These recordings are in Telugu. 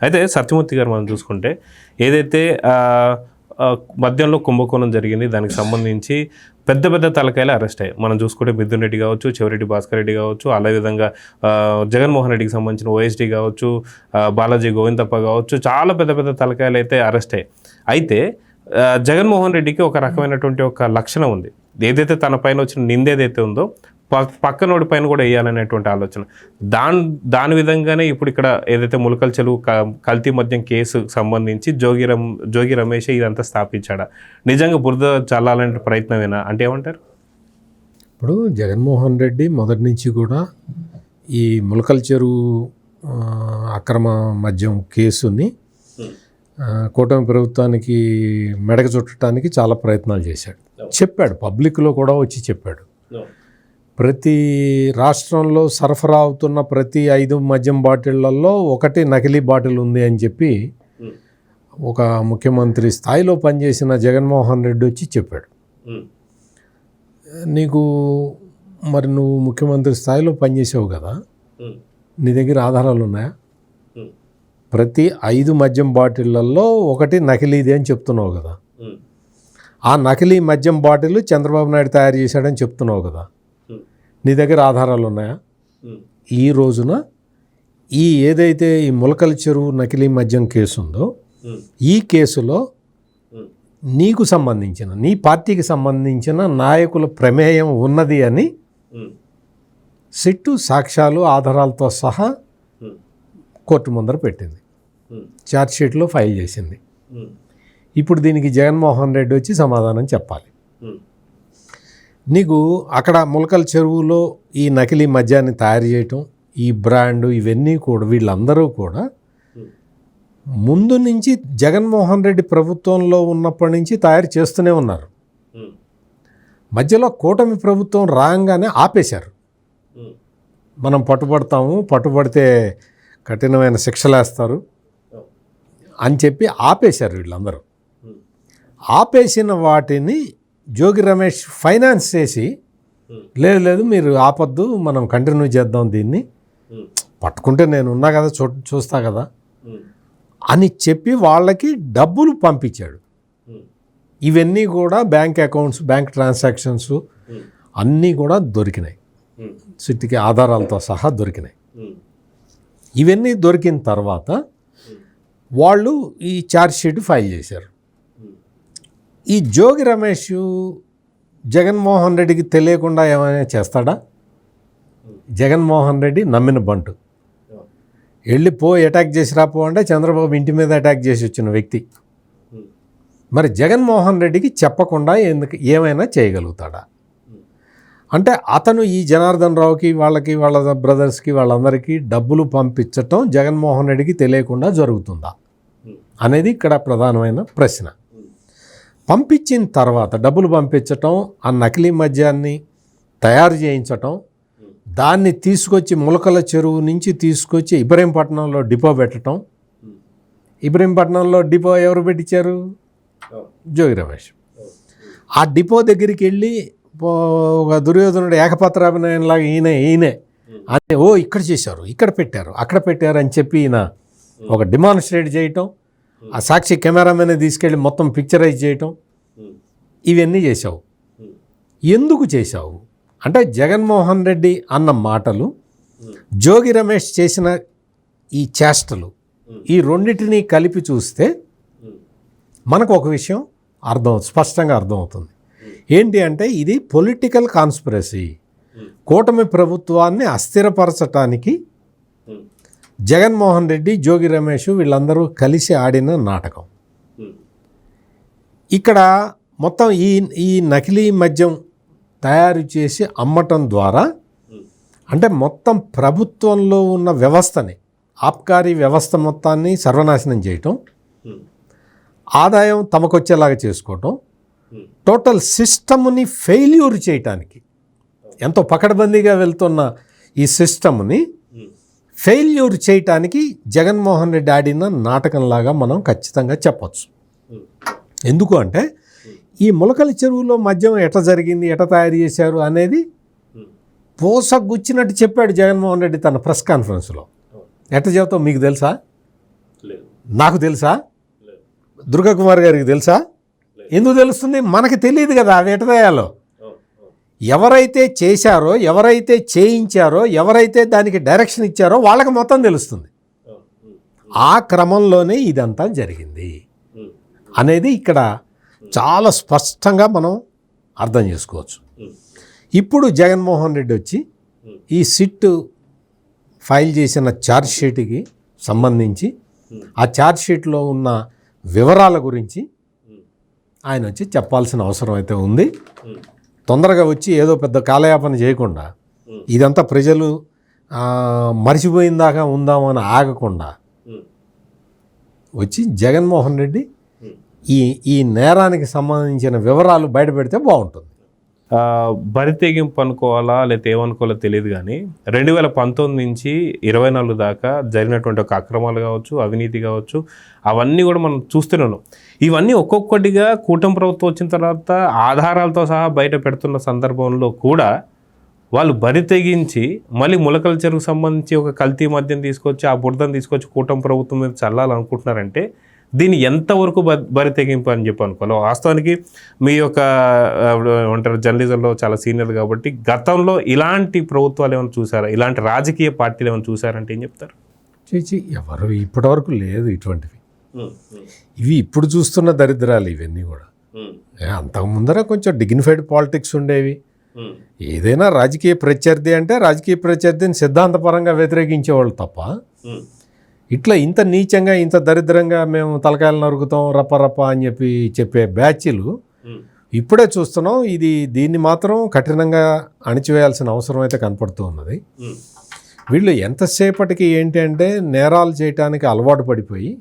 అయితే సత్యమూర్తి గారు మనం చూసుకుంటే ఏదైతే మద్యంలో కుంభకోణం జరిగింది, దానికి సంబంధించి పెద్ద పెద్ద తలకాయలు అరెస్ట్ అయ్యాయి. మనం చూసుకుంటే మిథున్ రెడ్డి కావచ్చు, చెవిరెడ్డి భాస్కర్ రెడ్డి కావచ్చు, అదేవిధంగా జగన్మోహన్ రెడ్డికి సంబంధించిన ఓఎస్డీ కావచ్చు, బాలాజీ గోవిందప్ప కావచ్చు, చాలా పెద్ద పెద్ద తలకాయలు అయితే అరెస్ట్ అయ్యాయి. అయితే జగన్మోహన్ రెడ్డికి ఒక రకమైనటువంటి ఒక లక్షణం ఉంది. ఏదైతే తన పైన వచ్చిన నింద ఏదైతే ఉందో పక్కనోడి పైన కూడా వేయాలనేటువంటి ఆలోచన. దాని విధంగానే ఇప్పుడు ఇక్కడ ఏదైతే ములకల చెరువు కల్తీ మద్యం కేసు సంబంధించి జోగి రమేష్ ఇదంతా స్థాపించాడా, నిజంగా బురద చల్లాలంటే ప్రయత్నమేనా అంటే ఏమంటారు? ఇప్పుడు జగన్మోహన్ రెడ్డి మొదటి నుంచి కూడా ఈ ములకల చెరువు అక్రమ మద్యం కేసుని కూటమి ప్రభుత్వానికి మెడక చుట్టడానికి చాలా ప్రయత్నాలు చేశాడు. చెప్పాడు, పబ్లిక్లో కూడా వచ్చి చెప్పాడు. ప్రతి రాష్ట్రంలో సరఫరా అవుతున్న ప్రతి 5 మద్యం బాటిళ్లలో ఒకటి నకిలీ బాటిల్ ఉంది అని చెప్పి ఒక ముఖ్యమంత్రి స్థాయిలో పనిచేసిన జగన్మోహన్ రెడ్డి వచ్చి చెప్పాడు. నువ్వు ముఖ్యమంత్రి స్థాయిలో పనిచేసావు కదా, నీ దగ్గర ఆధారాలు ఉన్నాయా? ప్రతి 5 మద్యం బాటిళ్లలో ఒకటి నకిలీది అని చెప్తున్నావు కదా, ఆ నకిలీ మద్యం బాటిల్ చంద్రబాబు నాయుడు తయారు చేశాడని చెప్తున్నావు కదా, నీ దగ్గర ఆధారాలు ఉన్నాయా? ఈ రోజున ఏదైతే ఈ ములకల చెరువు నకిలీ మద్యం కేసు ఉందో, ఈ కేసులో నీకు సంబంధించిన, నీ పార్టీకి సంబంధించిన నాయకుల ప్రమేయం ఉన్నది అని సిట్టు సాక్ష్యాలు ఆధారాలతో సహా కోర్టు ముందర పెట్టింది, ఛార్జ్షీట్లో ఫైల్ చేసింది. ఇప్పుడు దీనికి జగన్మోహన్ రెడ్డి వచ్చి సమాధానం చెప్పాలి. నీకు అక్కడ ములకల చెరువులో ఈ నకిలీ మద్యాన్ని తయారు చేయటం, ఈ బ్రాండు, ఇవన్నీ కూడా వీళ్ళందరూ కూడా ముందు నుంచి జగన్మోహన్ రెడ్డి ప్రభుత్వంలో ఉన్నప్పటి నుంచి తయారు చేస్తూనే ఉన్నారు. మధ్యలో కూటమి ప్రభుత్వం రాగానే ఆపేశారు. మనం పట్టుబడితే కఠినమైన శిక్షలు వేస్తారు అని చెప్పి ఆపేశారు వీళ్ళందరూ. ఆపేసిన వాటిని జోగి రమేష్ ఫైనాన్స్ చేసి, లేదు మీరు ఆపద్దు, మనం కంటిన్యూ చేద్దాం దీన్ని, పట్టుకుంటే నేను ఉన్నా కదా, చూస్తా కదా అని చెప్పి వాళ్ళకి డబ్బులు పంపించాడు. ఇవన్నీ కూడా బ్యాంక్ అకౌంట్స్, బ్యాంక్ ట్రాన్సాక్షన్స్ అన్నీ కూడా దొరికినాయి, సిట్టికి ఆధారాలతో సహా దొరికినాయి. ఇవన్నీ దొరికిన తర్వాత వాళ్ళు ఈ ఛార్జ్షీట్ ఫైల్ చేశారు. ఈ జోగి రమేష్ జగన్మోహన్ రెడ్డికి తెలియకుండా ఏమైనా చేస్తాడా? జగన్మోహన్ రెడ్డి నమ్మిన బంటు, అటాక్ చేసి రాపో అంటే చంద్రబాబు ఇంటి మీద అటాక్ చేసి వచ్చిన వ్యక్తి. మరి జగన్మోహన్ రెడ్డికి చెప్పకుండా ఏమైనా చేయగలుగుతాడా? అంటే అతను ఈ జనార్దన్ రావుకి, వాళ్ళ బ్రదర్స్కి, వాళ్ళందరికీ డబ్బులు పంపించటం జగన్మోహన్ రెడ్డికి తెలియకుండా జరుగుతుందా అనేది ఇక్కడ ప్రధానమైన ప్రశ్న. పంపించిన తర్వాత డబ్బులు పంపించటం, ఆ నకిలీ మద్యాన్ని తయారు చేయించటం, దాన్ని తీసుకొచ్చి ములకల చెరువు నుంచి తీసుకొచ్చి ఇబ్రహీంపట్నంలో డిపో పెట్టడం. ఇబ్రహీంపట్నంలో డిపో ఎవరు పెట్టించారు? జోగి రమేష్. ఆ డిపో దగ్గరికి వెళ్ళి ఒక దుర్యోధనుడు ఏకపత్రాభినయంలాగా ఈయనే అని, ఇక్కడ చేశారు, ఇక్కడ పెట్టారు, అక్కడ పెట్టారు అని చెప్పి ఈయన ఒక డిమాన్స్ట్రేట్ చేయటం, ఆ సాక్షి కెమెరామెన్ తీసుకెళ్ళి మొత్తం పిక్చరైజ్ చేయటం, ఇవన్నీ చేశావు. ఎందుకు చేశావు అంటే జగన్మోహన్ రెడ్డి అన్న మాటలు, జోగి రమేష్ చేసిన ఈ చేష్టలు, ఈ రెండింటినీ కలిపి చూస్తే మనకు ఒక విషయం స్పష్టంగా అర్థమవుతుంది. ఏంటి అంటే ఇది పొలిటికల్ కాన్స్పిరసీ. కూటమి ప్రభుత్వాన్ని అస్థిరపరచటానికి జగన్మోహన్ రెడ్డి, జోగి రమేష్ వీళ్ళందరూ కలిసి ఆడిన నాటకం. ఇక్కడ మొత్తం ఈ నకిలీ మద్యం తయారు చేసి అమ్మటం ద్వారా, అంటే మొత్తం ప్రభుత్వంలో ఉన్న వ్యవస్థని, ఆబ్కారీ వ్యవస్థ మొత్తాన్ని సర్వనాశనం చేయటం, ఆదాయం తమకొచ్చేలాగా చేసుకోవటం, టోటల్ సిస్టమ్ని ఫెయిల్యూర్ చేయటానికి, ఎంతో పకడ్బందీగా వెళ్తున్న ఈ సిస్టమ్ని ఫెయిల్యూర్ చేయటానికి జగన్మోహన్ రెడ్డి ఆడిన నాటకంలాగా మనం ఖచ్చితంగా చెప్పచ్చు. ఎందుకు అంటే ఈ ములకల చెరువులో మద్యం ఎట్లా జరిగింది, ఎట్లా తయారు చేశారు అనేది పూసగుచ్చినట్టు చెప్పాడు జగన్మోహన్ రెడ్డి తన ప్రెస్ కాన్ఫరెన్స్లో. ఎట్ట చెబుతావు? మీకు తెలుసా? నాకు తెలుసా? దుర్గాకుమార్ గారికి తెలుసా? ఎందుకు తెలుస్తుంది? మనకి తెలియదు కదా అవి ఎట్ట చేయాలో. ఎవరైతే చేశారో, ఎవరైతే చేయించారో, ఎవరైతే దానికి డైరెక్షన్ ఇచ్చారో వాళ్ళకి మొత్తం తెలుస్తుంది. ఆ క్రమంలోనే ఇదంతా జరిగింది అనేది ఇక్కడ చాలా స్పష్టంగా మనం అర్థం చేసుకోవచ్చు. ఇప్పుడు జగన్మోహన్ రెడ్డి వచ్చి ఈ సిట్ ఫైల్ చేసిన ఛార్జ్ షీట్కి సంబంధించి ఆ ఛార్జ్ షీట్లో ఉన్న వివరాల గురించి ఆయన వచ్చి చెప్పాల్సిన అవసరం అయితే ఉంది. తొందరగా వచ్చి ఏదో పెద్ద కాలయాపన చేయకుండా ఇదంతా ప్రజలు మర్చిపోయిందాకా ఉందామని ఆగకుండా వచ్చి జగన్మోహన్ రెడ్డి ఈ నేరానికి సంబంధించిన వివరాలు బయటపెడితే బాగుంటుంది. బరితెగింపు అనుకోవాలా లేకపోతే ఏమనుకోవాలో తెలియదు, కానీ 2019 నుంచి 24 దాకా జరిగినటువంటి ఒక అక్రమాలు కావచ్చు, అవినీతి కావచ్చు, అవన్నీ కూడా మనం చూస్తున్నాం. ఇవన్నీ ఒక్కొక్కటిగా కూటమి ప్రభుత్వం వచ్చిన తర్వాత ఆధారాలతో సహా బయట పెడుతున్న సందర్భంలో కూడా వాళ్ళు బరితెగించి మళ్ళీ ములకల చెరువుకు సంబంధించి ఒక కల్తీ మద్యం తీసుకొచ్చి ఆ బురదను తీసుకొచ్చి కూటమి ప్రభుత్వం మీద చల్లాలనుకుంటున్నారంటే దీన్ని ఎంతవరకు బరితెగింపు అని చెప్పి అనుకోవాలి. వాస్తవానికి మీ యొక్క ఏమంటారు జర్నలిజంలో చాలా సీనియర్ కాబట్టి గతంలో ఇలాంటి ప్రభుత్వాలు ఏమైనా చూసారా? ఇలాంటి రాజకీయ పార్టీలు ఏమైనా చూసారంటే ఏం చెప్తారు? ఎవరు ఇప్పటివరకు లేదు ఇటువంటివి. ఇవి ఇప్పుడు చూస్తున్న దరిద్రాలు ఇవన్నీ కూడా. అంతకు ముందర కొంచెం డిగ్నిఫైడ్ పాలిటిక్స్ ఉండేవి. ఏదైనా రాజకీయ ప్రత్యర్థి అంటే రాజకీయ ప్రత్యర్థిని సిద్ధాంతపరంగా వ్యతిరేకించేవాళ్ళు తప్ప ఇట్లా ఇంత నీచంగా ఇంత దరిద్రంగా మేము తలకాయలు నరుకుతాం రప్ప అని చెప్పే బ్యాచ్లు ఇప్పుడే చూస్తున్నాం. దీన్ని మాత్రం కఠినంగా అణిచివేయాల్సిన అవసరం అయితే కనపడుతూ ఉన్నది. వీళ్ళు ఎంతసేపటికి ఏంటి అంటే నేరాలు చేయటానికి అలవాటు పడిపోయి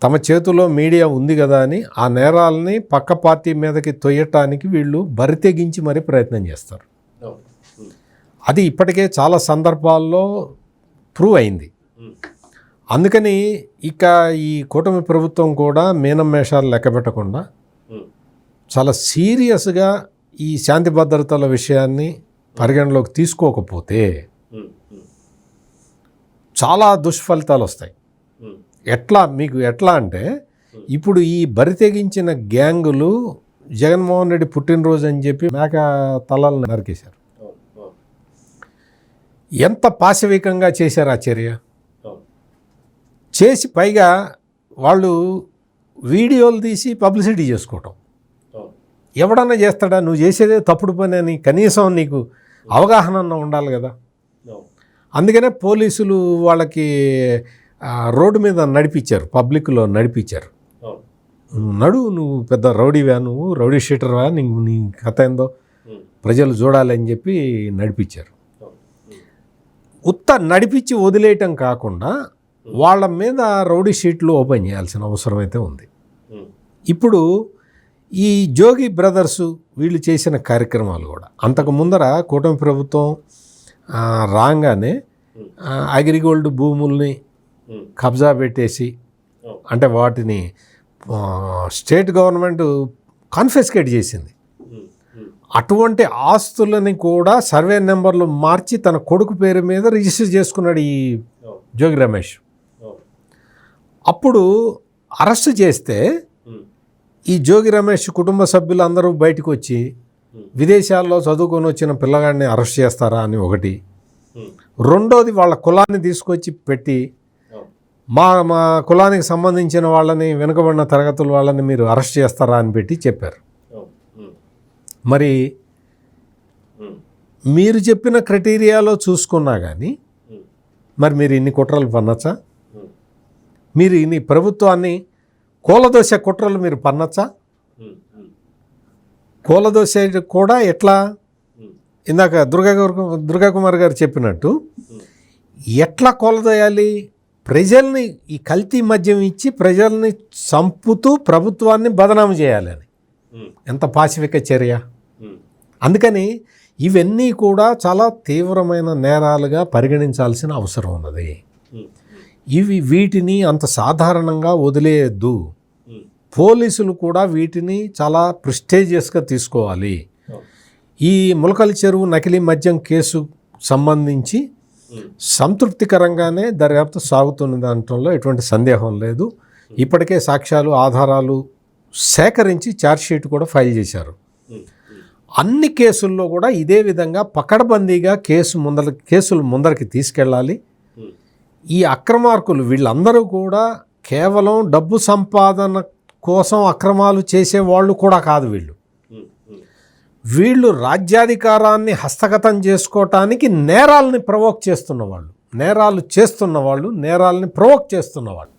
తమ చేతిలో మీడియా ఉంది కదా అని ఆ నేరాలని పక్క పార్టీ మీదకి తొయ్యటానికి వీళ్ళు బరితెగించి మరీ ప్రయత్నం చేస్తారు. అది ఇప్పటికే చాలా సందర్భాల్లో ప్రూవ్ అయింది. అందుకని ఇక ఈ కూటమి ప్రభుత్వం కూడా మీనం మేషాలు లెక్క పెట్టకుండా చాలా సీరియస్గా ఈ శాంతి భద్రతల విషయాన్ని పరిగణలోకి తీసుకోకపోతే చాలా దుష్ఫలితాలు వస్తాయి. ఎట్లా అంటే ఇప్పుడు ఈ బరితెగించిన గ్యాంగులు జగన్మోహన్ రెడ్డి పుట్టినరోజు అని చెప్పి మేక తలలను నరికేశారు. ఎంత పాశవికంగా చేశారు ఆ చర్య. చేసి పైగా వాళ్ళు వీడియోలు తీసి పబ్లిసిటీ చేసుకోవటం. ఎవడన్నా చేస్తాడా? నువ్వు చేసేదే తప్పుడు పని అని కనీసం నీకు అవగాహన ఉండాలి కదా. అందుకనే పోలీసులు వాళ్ళకి రోడ్డు మీద నడిపించారు, పబ్లిక్లో నడిపించారు. నువ్వు పెద్ద రౌడీవా, నువ్వు రౌడీ షీటర్వా, నీ కథ ఏందో ప్రజలు చూడాలని చెప్పి నడిపించారు. ఉత్త నడిపించి వదిలేయటం కాకుండా వాళ్ళ మీద రౌడీ షీట్లు ఓపెన్ చేయాల్సిన అవసరం అయితే ఉంది. ఇప్పుడు ఈ జోగి బ్రదర్సు వీళ్ళు చేసిన కార్యక్రమాలు కూడా అంతకు ముందర కూటమి ప్రభుత్వం రాగానే అగ్రిగోల్డ్ భూముల్ని కబ్జా పెట్టేసి అంటే వాటిని స్టేట్ గవర్నమెంట్ కాన్ఫిస్కేట్ చేసింది. అటువంటి ఆస్తులని కూడా సర్వే నెంబర్లు మార్చి తన కొడుకు పేరు మీద రిజిస్టర్ చేసుకున్నాడు ఈ జోగి రమేష్. అప్పుడు అరెస్ట్ చేస్తే ఈ జోగి రమేష్ కుటుంబ సభ్యులు అందరూ బయటకు వచ్చి విదేశాల్లో చదువుకొని వచ్చిన పిల్లగాడిని అరెస్ట్ చేస్తారా అని ఒకటి, రెండోది వాళ్ళ కులాన్ని తీసుకొచ్చి పెట్టి మా కులానికి సంబంధించిన వాళ్ళని వెనుకబడిన తరగతుల వాళ్ళని మీరు అరెస్ట్ చేస్తారా అని పెట్టి చెప్పారు. మరి మీరు చెప్పిన క్రైటీరియాలో చూసుకున్నా కానీ మరి మీరు ఇన్ని కుట్రలు పన్నచ్చా? మీరు ఇన్ని ప్రభుత్వాన్ని కూలదోస కుట్రలు మీరు పన్నచ్చా? కూలదోస కూడా ఎట్లా? ఇందాక దుర్గాకుమార్ గారు చెప్పినట్టు ఎట్లా కూలదోయాలి? ప్రజల్ని ఈ కల్తీ మద్యం ఇచ్చి ప్రజల్ని చంపుతూ ప్రభుత్వాన్ని బదనాము చేయాలని. ఎంత పాశవిక చర్య. అందుకని ఇవన్నీ కూడా చాలా తీవ్రమైన నేరాలుగా పరిగణించాల్సిన అవసరం ఉన్నది. వీటిని అంత సాధారణంగా వదిలేయద్దు. పోలీసులు కూడా వీటిని చాలా ప్రెస్టీజియస్గా తీసుకోవాలి. ఈ ములకల చెరువు నకిలీ మద్యం కేసు సంబంధించి సంతృప్తికరంగానే దర్యాప్తు సాగుతున్న దాంట్లో ఎటువంటి సందేహం లేదు. ఇప్పటికే సాక్ష్యాలు ఆధారాలు సేకరించి ఛార్జ్షీట్ కూడా ఫైల్ చేశారు. అన్ని కేసుల్లో కూడా ఇదే విధంగా పకడ్బందీగా కేసులు ముందరికి తీసుకెళ్ళాలి. ఈ అక్రమార్కులు వీళ్ళందరూ కూడా కేవలం డబ్బు సంపాదన కోసం అక్రమాలు చేసేవాళ్ళు కూడా కాదు. వీళ్ళు రాజ్యాధికారాన్ని హస్తగతం చేసుకోవటానికి నేరాలని ప్రవోక్ చేస్తున్నవాళ్ళు, నేరాలని ప్రవోక్ చేస్తున్నవాళ్ళు.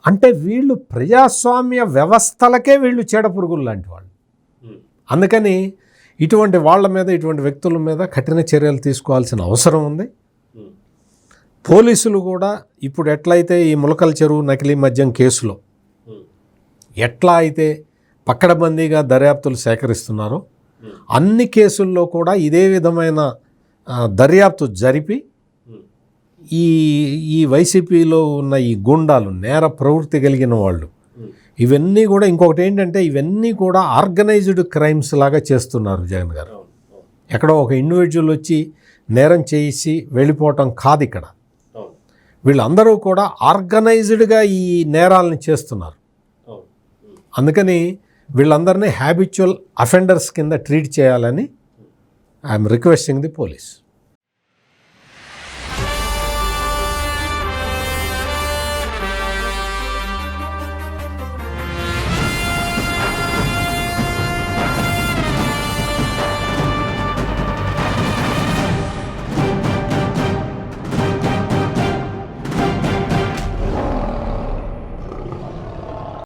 అంటే వీళ్ళు ప్రజాస్వామ్య వ్యవస్థలకే వీళ్ళు చీడపురుగులు లాంటి వాళ్ళు. అందుకని ఇటువంటి వాళ్ళ మీద, ఇటువంటి వ్యక్తుల మీద కఠిన చర్యలు తీసుకోవాల్సిన అవసరం ఉంది. పోలీసులు కూడా ఇప్పుడు ఎట్లయితే ఈ ములకల చెరువు నకిలీ మద్యం కేసులో ఎట్లా అయితే పకడ్బందీగా దర్యాప్తులు సేకరిస్తున్నారో అన్ని కేసుల్లో కూడా ఇదే విధమైన దర్యాప్తు జరిపి ఈ వైసీపీలో ఉన్న ఈ గుండాలు, నేర ప్రవృత్తి కలిగిన వాళ్ళు, ఇవన్నీ కూడా ఇంకొకటి ఏంటంటే ఇవన్నీ కూడా ఆర్గనైజ్డ్ క్రైమ్స్ లాగా చేస్తున్నారు జగన్ గారు. ఎక్కడో ఒక ఇండివిజువల్ వచ్చి నేరం చేసి వెళ్ళిపోవటం కాదు. ఇక్కడ వీళ్ళందరూ కూడా ఆర్గనైజ్డ్గా ఈ నేరాలని చేస్తున్నారు. అందుకని వీళ్ళందరినీ హ్యాబిచువల్ అఫెండర్స్ కింద ట్రీట్ చేయాలని ఐఎమ్ రిక్వెస్టింగ్ ది పోలీస్.